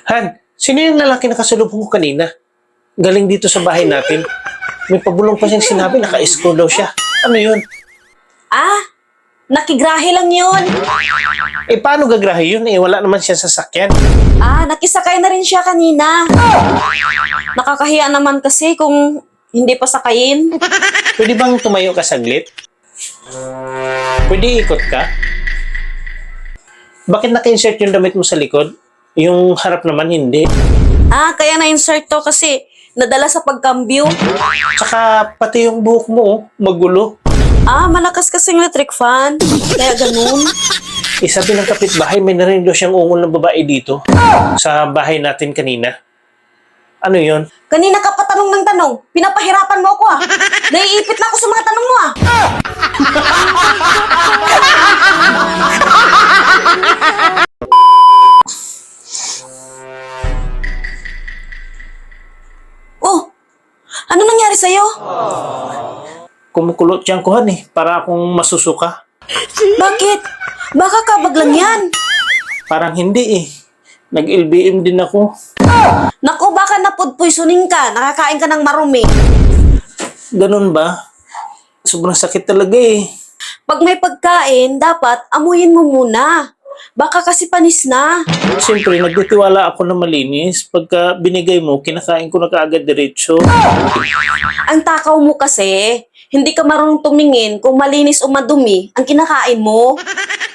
Han, sino yung lalaki na kasalubong ko kanina? Galing dito sa bahay natin. May pabulong pa siyang sinabi, naka-escort daw siya. Ano yun? Ah, nakigrahe lang yun. Eh, paano gagrahe yun? Eh, wala naman siya sasakyan. Ah, nakisakay na rin siya kanina. Nakakahiya naman kasi kung hindi pa sakayin. Pwede bang tumayo ka saglit? Pwede ikot ka? Bakit naka-insert yung damit mo sa likod? Yung harap naman hindi. Ah, kaya na-insert to kasi nadala sa pagkambyo. Tsaka pati yung buhok mo, oh, magulo. Ah, malakas kasing electric fan. Kaya ganun. Eh, sabi ng kapitbahay, may narinig daw siyang ungol ng babae dito. Sa bahay natin kanina. Ano yun? Kanina ka pa tanong ng tanong. Pinapahirapan mo ako ah. Naiipit na ako sa mga tanong mo ah. Oh, ano nangyari sa'yo? Kumukulot siyang kuhan eh, para akong masusuka. Bakit? Baka kabag lang yan. Parang hindi eh. Nag-LBM din ako. Naku, baka napod-poisoning ka. Nakakain ka ng marumi. Ganun ba? Sobrang sakit talaga eh. Pag may pagkain, dapat amuyin mo muna. Baka kasi panis na. Siyempre, nagtitiwala ako na malinis. Pagka binigay mo, kinakain ko na kaagad diretso. Ang takaw mo kasi, hindi ka marunong tumingin kung malinis o madumi ang kinakain mo.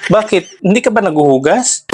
Bakit? Hindi ka ba naguhugas?